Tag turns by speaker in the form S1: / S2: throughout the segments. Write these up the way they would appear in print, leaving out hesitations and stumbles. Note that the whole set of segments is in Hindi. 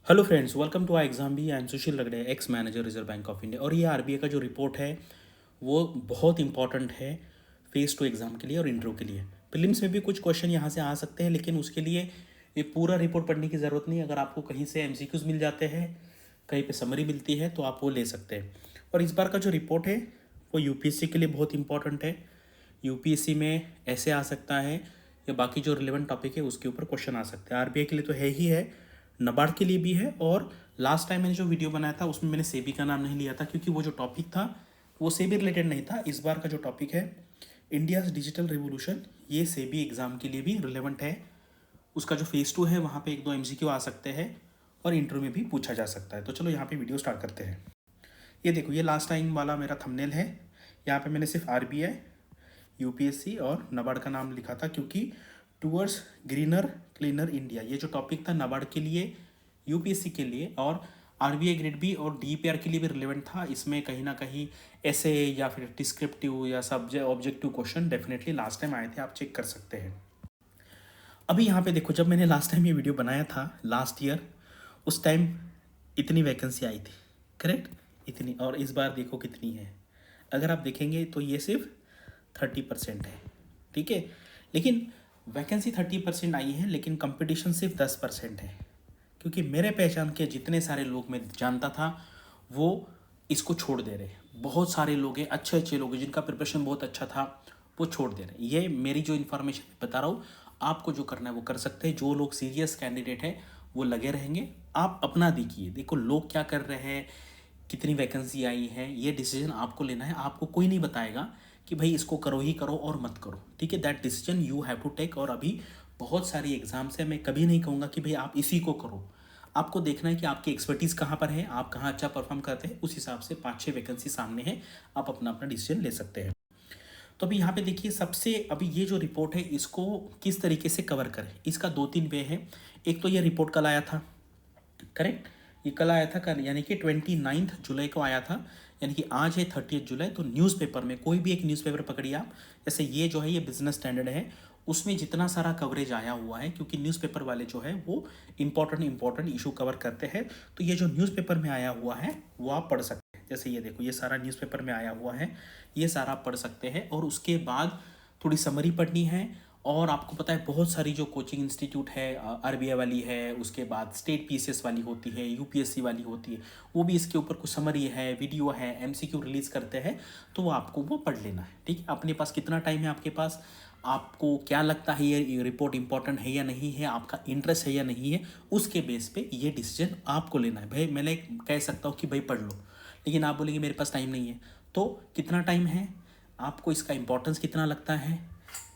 S1: Hello friends, welcome to exam भी। I am Sushil Lagade, ex manager reserve bank of India. और ये आरबीआई का जो रिपोर्ट है वो बहुत इंपॉर्टेंट है फेज़ 2 एग्ज़ाम के लिए और इंटरव्यू के लिए। प्रीलिम्स में भी कुछ क्वेश्चन यहाँ से आ सकते हैं, लेकिन उसके लिए ये पूरा रिपोर्ट पढ़ने की ज़रूरत नहीं। अगर आपको कहीं से एमसीक्यूज मिल जाते हैं, कहीं पे समरी मिलती है, तो आप वो ले सकते हैं। और इस बार का जो रिपोर्ट है वो यूपीएससी के लिए बहुत इंपॉर्टेंट है। यूपीएससी में ऐसे आ सकता है या बाकी जो रिलेवेंट टॉपिक है उसके ऊपर क्वेश्चन आ सकते हैं। आरबीआई के लिए तो है ही है, नबार्ड के लिए भी है। और लास्ट टाइम मैंने जो वीडियो बनाया था उसमें मैंने सेबी का नाम नहीं लिया था, क्योंकि वो जो टॉपिक था वो सेबी रिलेटेड नहीं था। इस बार का जो टॉपिक है इंडिया डिजिटल रिवोल्यूशन, ये सेबी एग्ज़ाम के लिए भी रिलेवेंट है। उसका जो फेज़ 2 है वहाँ पे एक दो एमसीक्यू आ सकते हैं और इंटरव्यू में भी पूछा जा सकता है। तो चलो यहाँ पे वीडियो स्टार्ट करते हैं। ये देखो, ये लास्ट टाइम वाला मेरा थंबनेल है। यहाँ पे मैंने सिर्फ आरबीआई, यूपीएससी और नबार्ड का नाम लिखा था, क्योंकि टूवर्ड्स ग्रीनर क्लीनर इंडिया ये जो टॉपिक था नबार्ड के लिए, यूपीएससी के लिए और आरबीआई ग्रेड बी और डीपीआर के लिए भी रिलेवेंट था। इसमें कहीं ना कहीं ऐसे या फिर डिस्क्रिप्टिव या subject objective question definitely last time आए थे, आप चेक कर सकते हैं। अभी यहाँ पे देखो, जब मैंने लास्ट टाइम ये वीडियो बनाया था लास्ट ईयर, उस टाइम इतनी वैकेंसी आई थी, करेक्ट, इतनी। और इस बार देखो कितनी है। अगर आप देखेंगे तो ये सिर्फ 30% है, ठीक है। लेकिन वैकेंसी 30% आई है, लेकिन कंपटीशन सिर्फ 10% है। क्योंकि मेरे पहचान के जितने सारे लोग मैं जानता था वो इसको छोड़ दे रहे। बहुत सारे लोग हैं, अच्छे अच्छे लोग हैं जिनका प्रिपरेशन बहुत अच्छा था, वो छोड़ दे रहे। ये मेरी जो इन्फॉर्मेशन बता रहा हूँ, आपको जो करना है वो कर सकते हैं। जो लोग सीरियस कैंडिडेट है वो लगे रहेंगे। आप अपना देखिए, देखो लोग क्या कर रहे हैं, कितनी वैकेंसी आई है, ये डिसीजन आपको लेना है। आपको कोई नहीं बताएगा कि भाई इसको करो ही करो और मत करो, ठीक है। That decision you have to take. और अभी बहुत सारी एग्जाम्स है, मैं कभी नहीं कहूँगा कि भाई आप इसी को करो। आपको देखना है कि आपकी एक्सपर्टीज़ कहाँ पर है, आप कहाँ अच्छा परफॉर्म करते हैं, उस हिसाब से 5-6 वैकेंसी सामने है, आप अपना अपना डिसीजन ले सकते हैं। तो अभी यहाँ पे देखिए, सबसे अभी ये जो रिपोर्ट है इसको किस तरीके से कवर करें, इसका 2-3 वे है। एक तो ये रिपोर्ट कल आया था, करेक्ट, ये कल आया था, कल यानी कि 29 जुलाई को आया था, यानी कि आज है 30 जुलाई। तो न्यूज़पेपर में कोई भी एक न्यूज़पेपर पकड़िए आप, जैसे ये जो है ये बिजनेस स्टैंडर्ड है, उसमें जितना सारा कवरेज आया हुआ है, क्योंकि न्यूज़पेपर वाले जो है वो इंपॉर्टेंट इशू कवर करते हैं। तो ये जो न्यूज़पेपर में आया हुआ है वो आप पढ़ सकते हैं। जैसे ये देखो, ये सारा न्यूज़पेपर में आया हुआ है, ये सारा आप पढ़ सकते हैं। और उसके बाद थोड़ी समरी पढ़नी है। और आपको पता है बहुत सारी जो कोचिंग इंस्टीट्यूट है, आरबीआई वाली है, उसके बाद स्टेट पीसीएस वाली होती है, यूपीएससी वाली होती है, वो भी इसके ऊपर कुछ समरी है, वीडियो है, एमसीक्यू रिलीज़ करते हैं। तो वो आपको वो पढ़ लेना है, ठीक है। अपने पास कितना टाइम है आपके पास, आपको क्या लगता है ये रिपोर्ट इंपॉर्टेंट है या नहीं है, आपका इंटरेस्ट है या नहीं है, उसके बेस पे ये डिसीजन आपको लेना है। भाई मैं कह सकता हूँ कि भाई पढ़ लो, लेकिन आप बोलेंगे मेरे पास टाइम नहीं है। तो कितना टाइम है, आपको इसका इंपॉर्टेंस कितना लगता है,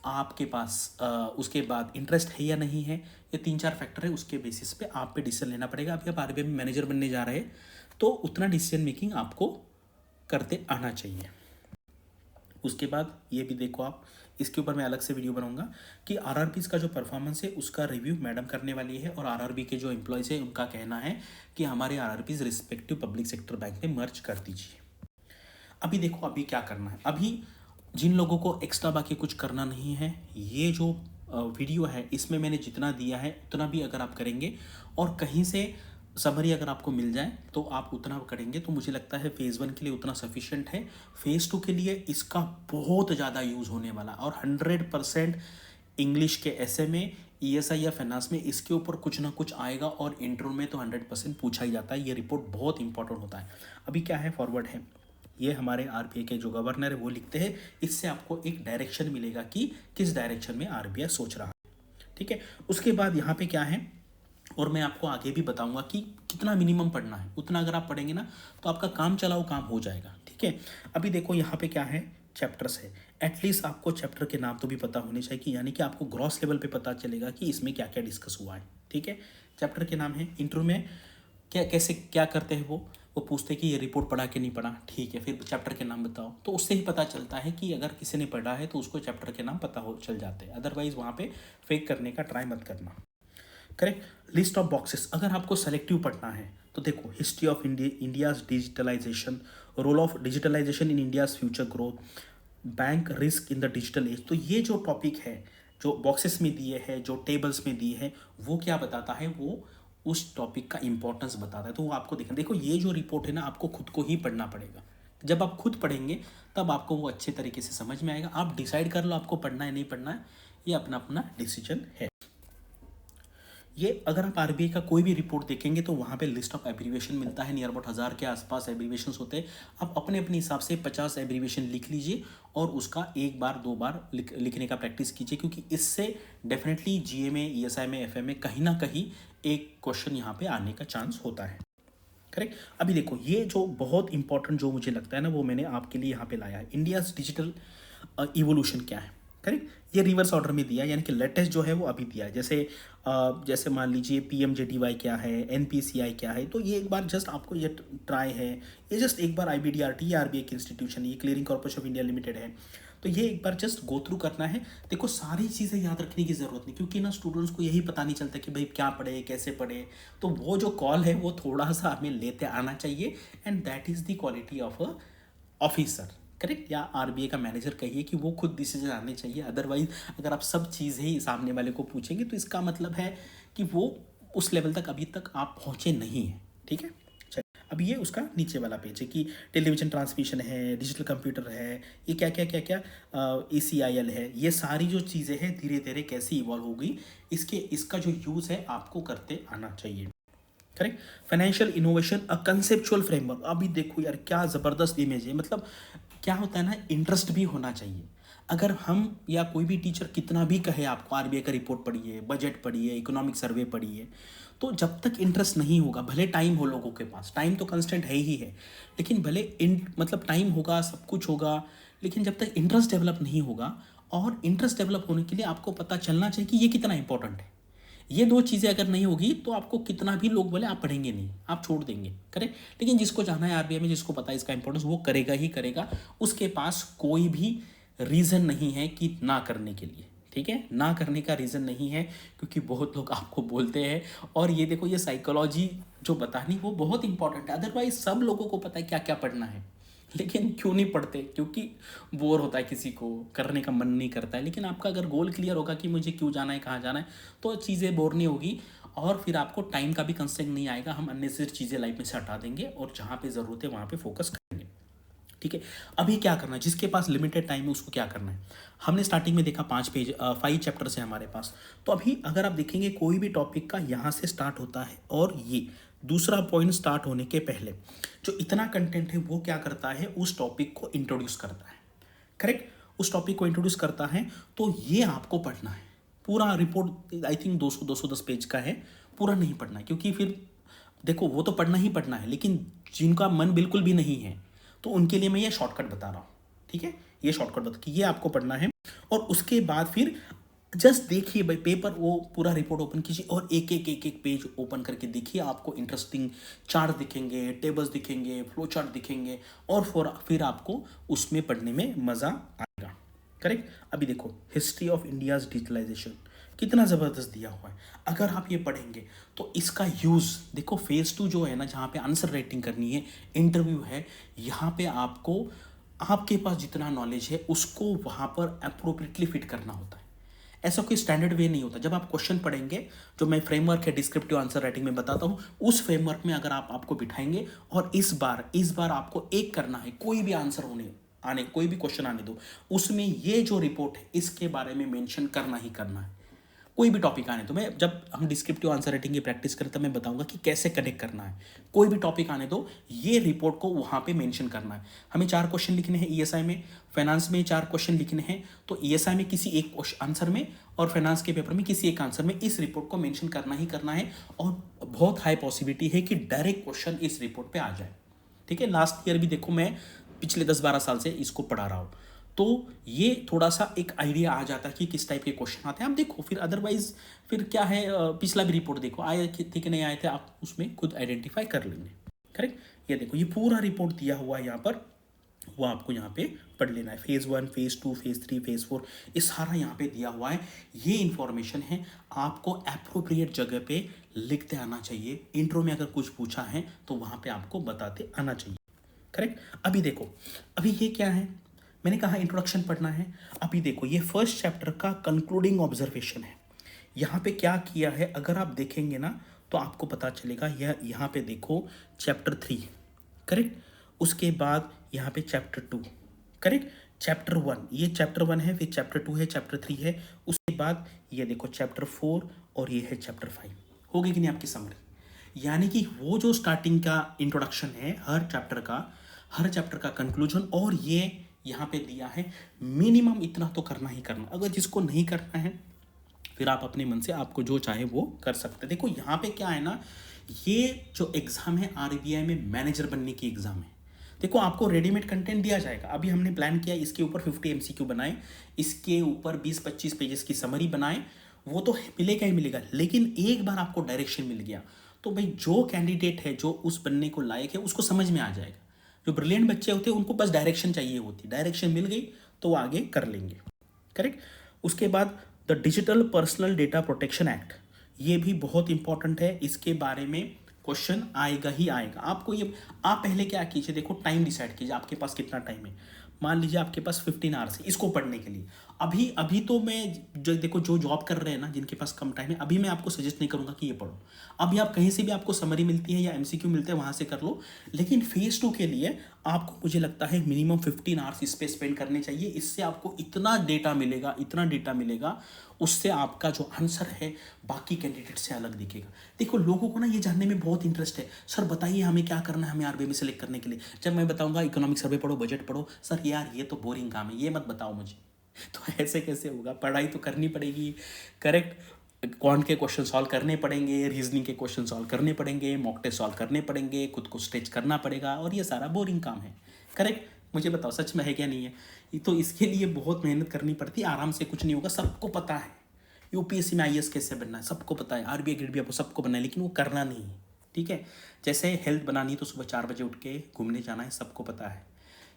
S1: आपके पास उसके बाद इंटरेस्ट है या नहीं है, ये 3-4 फैक्टर है। उसके बेसिस पे आप पे डिसीजन लेना पड़ेगा। अभी आप आरबीआई में मैनेजर बनने जा रहे हैं, तो उतना डिसीजन मेकिंग आपको करते आना चाहिए। उसके बाद ये भी देखो आप, इसके ऊपर मैं अलग से वीडियो बनाऊंगा कि आरआरबीज का जो परफॉर्मेंस है उसका रिव्यू मैडम करने वाली है। और आरआरबी के जो एम्प्लॉयज़ है उनका कहना है कि हमारे RRBs respective public sector bank में मर्ज कर दीजिए। अभी देखो, अभी क्या करना है। अभी जिन लोगों को एक्स्ट्रा बाकी कुछ करना नहीं है, ये जो वीडियो है इसमें मैंने जितना दिया है उतना भी अगर आप करेंगे और कहीं से समरी अगर आपको मिल जाए तो आप उतना करेंगे, तो मुझे लगता है फेज़ 1 के लिए उतना सफिशिएंट है। फेज़ 2 के लिए इसका बहुत ज़्यादा यूज़ होने वाला, और 100% इंग्लिश के ऐसे में, ईएसआई या फाइनेंस में इसके ऊपर कुछ ना कुछ आएगा। और इंटरव्यू में तो 100% पूछा ही जाता है। ये रिपोर्ट बहुत इंपॉर्टेंट होता है। अभी क्या है, फॉरवर्ड है, ये हमारे आरबीआई के जो गवर्नर है वो लिखते हैं। इससे आपको एक डायरेक्शन मिलेगा कि किस डायरेक्शन में आरबीआई सोच रहा है, ठीक है। उसके बाद यहाँ पे क्या है, और मैं आपको आगे भी बताऊंगा कि कितना मिनिमम पढ़ना है। उतना अगर आप पढ़ेंगे ना तो आपका काम चलाओ काम हो जाएगा, ठीक है। अभी देखो यहाँ पे क्या है, चैप्टर्स है। एटलीस्ट आपको चैप्टर के नाम तो भी पता होने चाहिए, कि यानी कि आपको ग्रॉस लेवल पे पता चलेगा कि इसमें क्या क्या डिस्कस हुआ है, ठीक है। चैप्टर के नाम है। इंटरव्यू में क्या कैसे क्या करते हैं, वो पूछते हैं कि ये रिपोर्ट पढ़ा कि नहीं पढ़ा, ठीक है, फिर चैप्टर के नाम बताओ। तो उससे ही पता चलता है कि अगर किसी ने पढ़ा है तो उसको चैप्टर के नाम पता हो चल जाते हैं। अदरवाइज वहाँ पे फेक करने का ट्राई मत करना, करेक्ट। लिस्ट ऑफ बॉक्सेस, अगर आपको सेलेक्टिव पढ़ना है तो देखो, history of India's digitalization, role of digitalization in India's future growth, bank risk in the digital age. तो ये जो टॉपिक है, जो बॉक्सेस में दिए हैं, जो टेबल्स में दिए हैं, वो क्या बताता है, वो उस टॉपिक का इंपॉर्टेंस बताता है। तो वो आपको देखना, देखो ये जो रिपोर्ट है ना आपको खुद को ही पढ़ना पड़ेगा। जब आप खुद पढ़ेंगे तब आपको वो अच्छे तरीके से समझ में आएगा। आप डिसाइड कर लो आपको पढ़ना है नहीं पढ़ना है, ये अपना अपना डिसीजन है। ये अगर आप आरबीआई का कोई भी रिपोर्ट देखेंगे तो वहाँ पे लिस्ट ऑफ एब्रीविएशन मिलता है, नियर अबाउट 1000 के आसपास एब्रीविएशंस होते हैं। आप अपने अपने हिसाब से 50 एब्रीविएशन लिख लीजिए और उसका एक बार दो बार लिखने का प्रैक्टिस कीजिए, क्योंकि इससे डेफिनेटली जीए में, ईएसआई में, एफए में कहीं ना कहीं एक क्वेश्चन यहाँ पे आने का चांस होता है। करेक्ट। अभी देखो ये जो बहुत इंपॉर्टेंट जो मुझे लगता है ना वो मैंने आपके लिए यहाँ पे लाया है, इंडिया डिजिटल इवोल्यूशन क्या है। करेक्ट, ये रिवर्स ऑर्डर में दिया है, यानी कि लेटेस्ट जो है वो अभी दिया है। जैसे मान लीजिए पीएमजेडीवाई क्या है, एनपीसीआई क्या है, तो ये एक बार जस्ट आपको ये ट्राई है, ये जस्ट एक बार आईबीडीआरटी, ये आरबीआई की इंस्टीट्यूशन, ये clearing corporation of India limited है, तो ये एक बार जस्ट गो थ्रू करना है। देखो सारी चीज़ें याद रखने की ज़रूरत नहीं, क्योंकि ना स्टूडेंट्स को यही पता नहीं चलता कि भाई क्या पढ़े कैसे पढ़े। तो वो जो कॉल है वो थोड़ा सा हमें लेते आना चाहिए, and that is the quality of a officer. Correct, या आरबीआई का मैनेजर कहिए कि वो खुद डिसीजन आने चाहिए। अदरवाइज अगर आप सब चीज़ें ही सामने वाले को पूछेंगे तो इसका मतलब है कि वो उस लेवल तक अभी तक आप पहुँचे नहीं हैं। ठीक है, चलिए अब ये उसका नीचे वाला पेज है कि टेलीविजन ट्रांसमिशन है, डिजिटल कंप्यूटर है, ये क्या क्या क्या क्या ACIL है, ये सारी जो चीज़ें हैं धीरे धीरे कैसे इवॉल्व होगी, इसका जो यूज़ है आपको करते आना चाहिए। करेक्ट, फाइनेंशियल इनोवेशन अ कंसेप्चुअल फ्रेमवर्क। अभी देखो यार क्या ज़बरदस्त इमेज है। मतलब क्या होता है ना, इंटरेस्ट भी होना चाहिए। अगर हम या कोई भी टीचर कितना भी कहे आपको आरबीआई का रिपोर्ट पढ़िए, बजट पढ़िए, इकोनॉमिक सर्वे पढ़िए, तो जब तक इंटरेस्ट नहीं होगा, भले टाइम हो लोगों के पास, टाइम तो कंस्टेंट है ही है, लेकिन भले मतलब टाइम होगा, सब कुछ होगा, लेकिन जब तक इंटरेस्ट डेवलप नहीं होगा, और इंटरेस्ट डेवलप होने के लिए आपको पता चलना चाहिए कि ये कितना इंपॉर्टेंट है। ये दो चीज़ें अगर नहीं होगी तो आपको कितना भी लोग बोले आप पढ़ेंगे नहीं, आप छोड़ देंगे। करेक्ट, लेकिन जिसको जाना है आरबीआई में, जिसको पता है इसका इंपॉर्टेंस, वो करेगा ही करेगा। उसके पास कोई भी रीज़न नहीं है कि ना करने के लिए। ठीक है, ना करने का रीज़न नहीं है, क्योंकि बहुत लोग आपको बोलते हैं। और ये देखो, ये साइकोलॉजी जो बतानी वो बहुत इंपॉर्टेंट है। अदरवाइज सब लोगों को पता है क्या क्या पढ़ना है, लेकिन क्यों नहीं पढ़ते, क्योंकि बोर होता है, किसी को करने का मन नहीं करता है। लेकिन आपका अगर गोल क्लियर होगा कि मुझे क्यों जाना है, कहाँ जाना है, तो चीज़ें बोर नहीं होगी, और फिर आपको टाइम का भी कंस्ट्रेंट नहीं आएगा। हम अननेसेसरी चीज़ें लाइफ में से हटा देंगे और जहाँ पे ज़रूरत है वहाँ पे फोकस करेंगे। ठीक है, अभी क्या करना है, जिसके पास लिमिटेड टाइम है उसको क्या करना है। हमने स्टार्टिंग में देखा 5 चैप्टर्स है हमारे पास। तो अभी अगर आप देखेंगे कोई भी टॉपिक का यहाँ से स्टार्ट होता है, और ये दूसरा पॉइंट स्टार्ट होने के पहले जो इतना कंटेंट है वो क्या करता है, उस टॉपिक को इंट्रोड्यूस करता है। करेक्ट, उस टॉपिक को इंट्रोड्यूस करता है, तो ये आपको पढ़ना है। पूरा रिपोर्ट आई थिंक 200-210 पेज का है, पूरा नहीं पढ़ना है, क्योंकि फिर देखो वो तो पढ़ना ही पढ़ना है, लेकिन जिनका मन बिल्कुल भी नहीं है तो उनके लिए मैं ये शॉर्टकट बता रहा हूँ। ठीक है, ये शॉर्टकट बता कि ये आपको पढ़ना है, और उसके बाद फिर जस्ट देखिए भाई पेपर, वो पूरा रिपोर्ट ओपन कीजिए और एक एक पेज ओपन करके देखिए। आपको इंटरेस्टिंग चार्ट दिखेंगे, टेबल्स दिखेंगे, फ्लो चार्ट दिखेंगे, और फिर आपको उसमें पढ़ने में मज़ा आएगा। करेक्ट, अभी देखो हिस्ट्री ऑफ इंडियाज डिजिटलाइजेशन कितना ज़बरदस्त दिया हुआ है। अगर आप ये पढ़ेंगे तो इसका यूज़ देखो, फेज़ 2 जो है ना, जहाँ पे आंसर राइटिंग करनी है, इंटरव्यू है, यहाँ पे आपको आपके पास जितना नॉलेज है उसको वहाँ पर अप्रोप्रिएटली फिट करना होता है। ऐसा कोई स्टैंडर्ड वे नहीं होता। जब आप क्वेश्चन पढ़ेंगे, जो मैं फ्रेमवर्क है डिस्क्रिप्टिव आंसर राइटिंग में बताता हूँ, उस फ्रेमवर्क में अगर आपको बिठाएंगे, और इस बार आपको एक करना है, कोई भी आंसर कोई भी क्वेश्चन आने दो, उसमें ये जो रिपोर्ट है इसके बारे में मेंशन करना ही करना है। कोई भी टॉपिक आने दो, मैं जब हम डिस्क्रिप्टिव आंसर राइटिंग की प्रैक्टिस करें तब मैं बताऊंगा कि कैसे कनेक्ट करना है। कोई भी टॉपिक आने दो, ये रिपोर्ट को वहाँ पे मेंशन करना है। हमें 4 क्वेश्चन लिखने हैं ईएसआई में, फाइनेंस में 4 क्वेश्चन लिखने हैं, तो ईएसआई में किसी एक आंसर में और फाइनेंस के पेपर में किसी एक आंसर में इस रिपोर्ट को मेंशन करना ही करना है। और बहुत हाई पॉसिबिलिटी है कि डायरेक्ट क्वेश्चन इस रिपोर्ट पर आ जाए। ठीक है, लास्ट ईयर भी देखो, मैं पिछले 10-12 साल से इसको पढ़ा रहा हूँ, तो ये थोड़ा सा एक आइडिया आ जाता है कि किस टाइप के क्वेश्चन आते हैं। आप देखो फिर, अदरवाइज फिर क्या है, पिछला भी रिपोर्ट देखो, आए थे कि नहीं आए थे, आप उसमें खुद आइडेंटिफाई कर लेंगे। करेक्ट, ये देखो ये पूरा रिपोर्ट दिया हुआ है यहाँ पर, वो आपको यहाँ पे पढ़ लेना है। फेज़ 1, फेज़ 2, फेज़ 3, फेज़ 4, ये सारा यहाँ पे दिया हुआ है। ये इन्फॉर्मेशन है, आपको अप्रोप्रिएट जगह पे लिखते आना चाहिए। इंट्रो में अगर कुछ पूछा है तो वहाँ पे आपको बताते आना चाहिए। करेक्ट, अभी देखो, अभी ये क्या है, मैंने कहा इंट्रोडक्शन पढ़ना है। अभी देखो ये फर्स्ट चैप्टर का कंक्लूडिंग ऑब्जर्वेशन है। यहाँ पे क्या किया है, अगर आप देखेंगे ना, तो आपको पता चलेगा। यह यहाँ पे देखो चैप्टर 3, करेक्ट। उसके बाद यहाँ पे चैप्टर 2, करेक्ट। चैप्टर 1, ये चैप्टर 1 है, फिर चैप्टर 2 है, चैप्टर 3 है। उसके बाद ये देखो चैप्टर 4 और ये है चैप्टर 5। हो गई कि नहीं आपकी समरी? यानी कि वो जो स्टार्टिंग का इंट्रोडक्शन है हर चैप्टर का कंक्लूजन, और ये यहाँ पे दिया है मिनिमम इतना तो करना ही करना। अगर जिसको नहीं करना है फिर आप अपने मन से आपको जो चाहे वो कर सकते हैं। देखो यहाँ पे क्या है ना, ये जो एग्ज़ाम है आरबीआई में मैनेजर बनने की एग्ज़ाम है। देखो आपको रेडीमेड कंटेंट दिया जाएगा। अभी हमने प्लान किया इसके ऊपर 50 एमसीक्यू बनाए, इसके ऊपर 20-25 पेजेस की समरी बनाए, वो तो मिलेगा ही मिलेगा। लेकिन एक बार आपको डायरेक्शन मिल गया तो भाई जो कैंडिडेट है जो उस बनने को लायक है उसको समझ में आ जाएगा। जो ब्रिलियंट बच्चे होते हैं उनको बस डायरेक्शन चाहिए होती, डायरेक्शन मिल गई तो वो आगे कर लेंगे, करेक्ट। उसके बाद the digital personal data protection act, ये भी बहुत इंपॉर्टेंट है। इसके बारे में क्वेश्चन आएगा ही आएगा। आपको ये, आप पहले क्या कीजिए, देखो टाइम डिसाइड कीजिए आपके पास कितना टाइम है। मान लीजिए आपके पास 15 आवर्स है इसको पढ़ने के लिए। अभी तो मैं जो देखो जो जॉब कर रहे हैं ना जिनके पास कम टाइम है, अभी मैं आपको सजेस्ट नहीं करूंगा कि ये पढ़ो। अभी आप कहीं से भी आपको समरी मिलती है या एमसीक्यू मिलते हैं वहां से कर लो। लेकिन फेज 2 के लिए आपको, मुझे लगता है मिनिमम 15 आवर्स इस पे स्पेंड करने चाहिए। इससे आपको इतना डेटा मिलेगा, उससे आपका जो आंसर है बाकी कैंडिडेट से अलग दिखेगा। देखो लोगों को ना ये जानने में बहुत इंटरेस्ट है, सर बताइए हमें क्या करना है हमें आरबीआई में सेलेक्ट करने के लिए। जब मैं बताऊंगा इकोनॉमिक सर्वे पढ़ो, बजट पढ़ो, सर यार ये तो बोरिंग काम है, ये मत बताओ मुझे। तो ऐसे कैसे होगा? पढ़ाई तो करनी पड़ेगी, करेक्ट। क्वांट के क्वेश्चन सॉल्व करने पड़ेंगे, रीजनिंग के क्वेश्चन सॉल्व करने पड़ेंगे, मॉक टेस्ट सॉल्व करने पड़ेंगे, खुद को स्ट्रेच करना पड़ेगा, और ये सारा बोरिंग काम है, करेक्ट। मुझे बताओ सच में है क्या नहीं है? तो इसके लिए बहुत मेहनत करनी पड़ती है, आराम से कुछ नहीं होगा। सबको पता है यूपीएससी में आईएएस कैसे बनना है, सबको पता है। आरबीआई ग्रेड भी आपको सबको बनना है, लेकिन वो करना नहीं है, ठीक है। जैसे हेल्थ बनानी है तो सुबह 4 बजे उठ के घूमने जाना है, सबको पता है।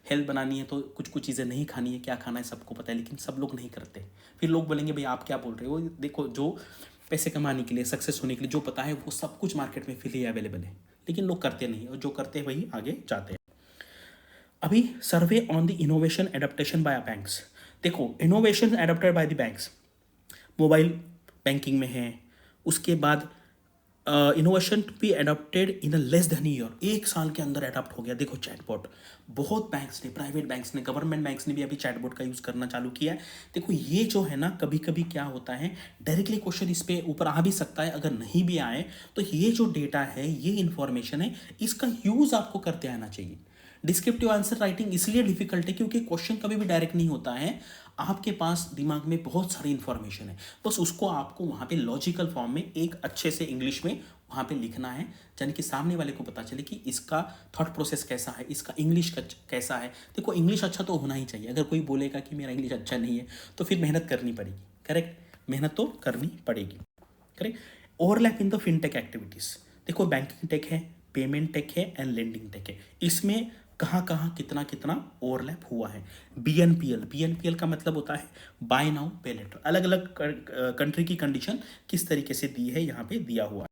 S1: हेल्थ बनानी है तो कुछ कुछ चीज़ें नहीं खानी है, क्या खाना है सबको पता है, लेकिन सब लोग नहीं करते। फिर लोग बोलेंगे भाई आप क्या बोल रहे हो? देखो जो पैसे कमाने के लिए, सक्सेस होने के लिए जो पता है वो सब कुछ मार्केट में फ्री अवेलेबल है, लेकिन लोग करते नहीं, और जो करते हैं वही आगे जाते हैं। अभी survey on the innovation adaptation by banks. देखो innovation adapted by the banks mobile banking में है। उसके बाद innovation to be adopted in a less than year, 1 साल के अंदर अडॉप्ट हो गया। देखो चैटबॉट, बहुत बैंक्स ने, प्राइवेट बैंक्स ने, गवर्नमेंट बैंक्स ने भी अभी चैटबॉट का यूज़ करना चालू किया है। देखो ये जो है ना, कभी कभी क्या होता है डायरेक्टली क्वेश्चन इस पे ऊपर आ भी सकता है, अगर नहीं भी आए तो ये जो डेटा है, ये इंफॉर्मेशन है, इसका यूज़ आपको करते आना चाहिए। डिस्क्रिप्टिव आंसर राइटिंग इसलिए डिफिकल्ट है क्योंकि क्वेश्चन कभी भी डायरेक्ट नहीं होता है। आपके पास दिमाग में बहुत सारी इंफॉर्मेशन है, बस उसको आपको वहाँ पे लॉजिकल फॉर्म में एक अच्छे से इंग्लिश में वहाँ पे लिखना है, यानी कि सामने वाले को पता चले कि इसका थॉट प्रोसेस कैसा है, इसका इंग्लिश कैसा है। देखो इंग्लिश अच्छा तो होना ही चाहिए। अगर कोई बोलेगा कि मेरा इंग्लिश अच्छा नहीं है तो फिर मेहनत करनी पड़ेगी, करेक्ट, मेहनत तो करनी पड़ेगी, correct. Overlap in the fintech activities, देखो बैंकिंग टेक है, पेमेंट टेक है एंड लेंडिंग टेक है, इसमें कहाँ कहाँ कितना कितना ओवरलैप हुआ है। बीएनपीएल का मतलब होता है बाय नाउ पे लेटर। अलग अलग कंट्री की कंडीशन किस तरीके से दी है यहाँ पे दिया हुआ है,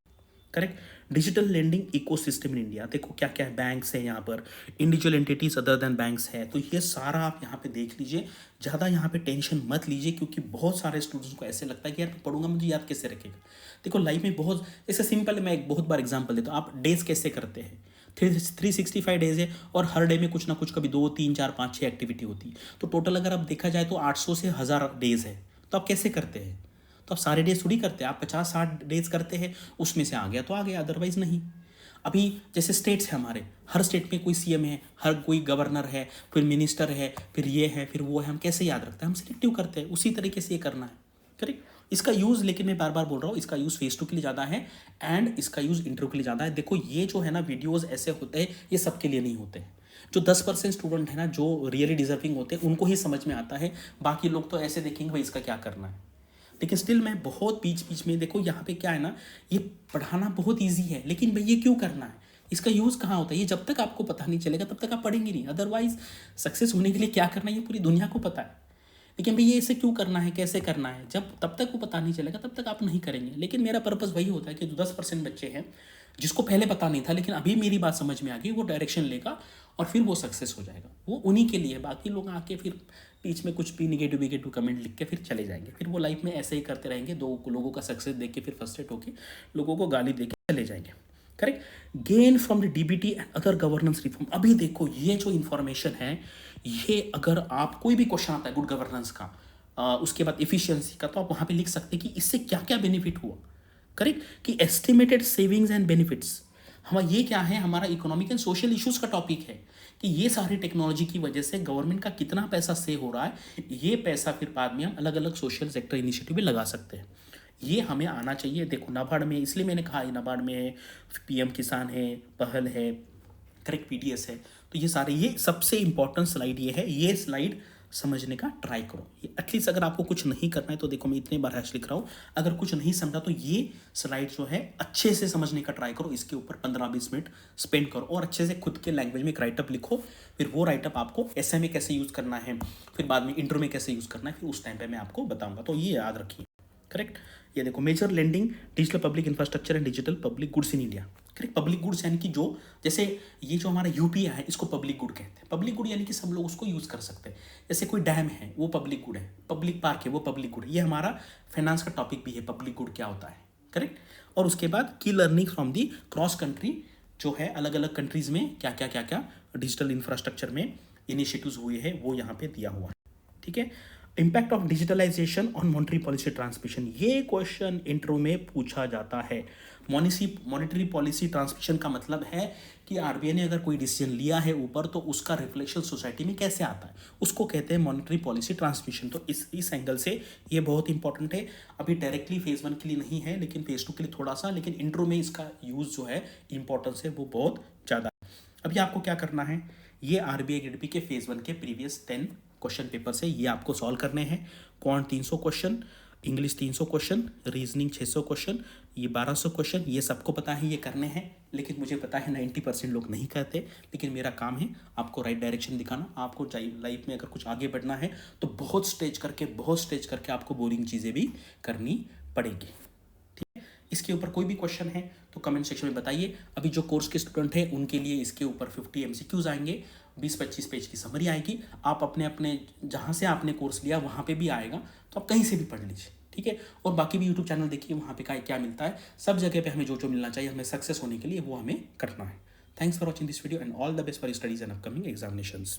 S1: correct. Digital lending ecosystem in India, देखो क्या क्या बैंक्स है यहाँ पर, individual entities other than banks है, तो ये सारा आप यहाँ पे देख लीजिए। ज़्यादा यहाँ पे टेंशन मत लीजिए, क्योंकि बहुत सारे स्टूडेंट्स को ऐसे लगता है कि यार मैं पढ़ूंगा मुझे याद कैसे रखेगा। देखो लाइफ में बहुत, जैसे सिंपल मैं एक बहुत बार एग्जाम्पल देता हूँ। आप डेज कैसे करते हैं, 365 डेज है और हर डे में कुछ ना कुछ, कभी 2 3 4 5 6 एक्टिविटी होती है, तो टोटल अगर आप देखा जाए तो 800 से 1000 डेज है। तो आप कैसे करते हैं? तो आप सारे डेज थोड़ी करते हैं, आप 50-60 डेज करते हैं, उसमें से आ गया तो आ गया, अदरवाइज नहीं। अभी जैसे स्टेट्स है हमारे, हर स्टेट में कोई सीएम है, हर कोई गवर्नर है, फिर मिनिस्टर है, फिर ये है, फिर वो है, हम कैसे याद रखते हैं? हम सिलेक्टिव करते हैं, उसी तरीके से ये करना है, करेक्ट। इसका यूज़, लेकिन मैं बार बार बोल रहा हूँ, इसका यूज़ फेस 2 के लिए ज़्यादा है एंड इसका यूज़ इंटरव्यू के लिए ज़्यादा है। देखो ये जो है ना वीडियोज़ ऐसे होते हैं, ये सबके लिए नहीं होते हैं। जो 10% स्टूडेंट है ना, जो रियली डिजर्विंग होते हैं, उनको ही समझ में आता है। बाकी लोग तो ऐसे देखेंगे भाई इसका क्या करना है। लेकिन स्टिल मैं बहुत बीच बीच में, देखो यहाँ पे क्या है ना, ये पढ़ाना बहुत ईजी है, लेकिन भाई ये क्यों करना है, इसका यूज़ कहाँ होता है, ये जब तक आपको पता नहीं चलेगा तब तक आप पढ़ेंगे नहीं। अदरवाइज सक्सेस होने के लिए क्या करना है ये पूरी दुनिया को पता है, लेकिन भाई ये इसे क्यों करना है, कैसे करना है, जब तब तक वो पता नहीं चलेगा तब तक आप नहीं करेंगे। लेकिन मेरा पर्पज़ वही होता है कि जो 10% बच्चे हैं जिसको पहले पता नहीं था, लेकिन अभी मेरी बात समझ में आ गई, वो डायरेक्शन लेगा और फिर वो सक्सेस हो जाएगा। वो उन्हीं के लिए, बाकी लोग आके फिर बीच में कुछ भी निगेटिव कमेंट लिख के फिर चले जाएंगे, फिर वो लाइफ में ऐसे ही करते रहेंगे। दो लोगों का सक्सेस देख के फिर फ्रस्ट्रेट होके लोगों को गाली दे के चले जाएंगे। Correct. Gain from the DBT and other governance reform. अभी देखो ये जो इंफॉर्मेशन है, ये अगर आप कोई भी क्वेश्चन आता है गुड गवर्नेंस का, उसके बाद इफिशियंसी का, तो आप वहां पे लिख सकते हैं कि इससे क्या क्या बेनिफिट हुआ। करेक्ट। कि एस्टिमेटेड सेविंग्स एंड बेनिफिट्स, हम ये क्या है, हमारा इकोनॉमिक एंड सोशल इश्यूज का टॉपिक है कि ये सारी टेक्नोलॉजी की वजह से गवर्नमेंट का कितना पैसा सेव हो रहा है। ये पैसा फिर बाद में हम अलग अलग सोशल सेक्टर इनिशिएटिव में लगा सकते हैं। ये हमें आना चाहिए। देखो नाबार्ड में, इसलिए मैंने कहा नाबार्ड में है, पीएम किसान है, पहल है, करेक्ट, पीडीएस है। तो ये सारे, ये सबसे इंपॉर्टेंट स्लाइड ये है। ये स्लाइड समझने का ट्राई करो। ये एटलीस्ट अगर आपको कुछ नहीं करना है तो देखो मैं इतने बार हैश लिख रहा हूँ, अगर कुछ नहीं समझा तो ये स्लाइड जो है अच्छे से समझने का ट्राई करो। इसके ऊपर 15-20 मिनट स्पेंड करो और अच्छे से खुद के लैंग्वेज में एक राइटअप लिखो। फिर वो राइटअप आपको एसए में कैसे यूज़ करना है, फिर बाद में इंटरव्यू में कैसे यूज़ करना है, फिर उस टाइम पर मैं आपको बताऊँगा। तो ये याद रखिए। करेक्ट। ये देखो, major lending, digital public infrastructure and digital public goods in India. Correct. Public goods यानी कि जो, जैसे ये जो हमारा यूपीआई है इसको पब्लिक गुड कहते हैं। पब्लिक गुड यानी कि सब लोग उसको यूज़ कर सकते हैं। जैसे कोई डैम है वो पब्लिक गुड है, पब्लिक पार्क है वो पब्लिक गुड है। ये हमारा फाइनेंस का टॉपिक भी है, पब्लिक गुड क्या होता है। करेक्ट। और उसके बाद की learning from the cross country, जो है अलग अलग कंट्रीज़ में क्या क्या डिजिटल इंफ्रास्ट्रक्चर में इनिशिएटिव्स हुए हैं वो यहाँ पे दिया हुआ है। ठीक है। Impact of digitalization on monetary policy transmission, ये क्वेश्चन इंटरव्यू में पूछा जाता है। मॉनेटरी पॉलिसी ट्रांसमिशन का मतलब है कि आरबीआई ने अगर कोई डिसीजन लिया है ऊपर, तो उसका रिफ्लेक्शन सोसाइटी में कैसे आता है, उसको कहते हैं मॉनेटरी पॉलिसी ट्रांसमिशन। तो इस एंगल से ये बहुत इंपॉर्टेंट है। अभी डायरेक्टली फेज 1 के लिए नहीं है, लेकिन फेज 2 के लिए थोड़ा सा, लेकिन इंटरव्यू में इसका यूज जो है, इंपॉर्टेंस है वो बहुत ज़्यादा है। अभी आपको क्या करना है, ये आरबीआई ग्रेड के फेज 1 के प्रीवियस 10 क्वेश्चन पेपर से ये आपको सॉल्व करने हैं। Quant 300 question, English 300 question, reasoning 600 question, ये 1200 क्वेश्चन, ये सबको पता है ये करने हैं। लेकिन मुझे पता है 90% लोग नहीं करते, लेकिन मेरा काम है आपको राइट डायरेक्शन दिखाना। आपको लाइफ में अगर कुछ आगे बढ़ना है तो बहुत स्टेज करके आपको बोरिंग चीज़ें भी करनी पड़ेगी। इसके ऊपर कोई भी क्वेश्चन है तो कमेंट सेक्शन में बताइए। अभी जो कोर्स के स्टूडेंट हैं उनके लिए इसके ऊपर 50 MCQs आएंगे, 20-25 पेज की समरी आएगी। आप अपने जहाँ से आपने कोर्स लिया वहाँ पे भी आएगा, तो आप कहीं से भी पढ़ लीजिए। ठीक है। और बाकी भी यूट्यूब चैनल देखिए, वहाँ पे क्या मिलता है। सब जगह पे हमें जो जो मिलना चाहिए हमें सक्सेस होने के लिए, वो हमें करना है। Thanks for watching this video and all the best for studies and upcoming examinations.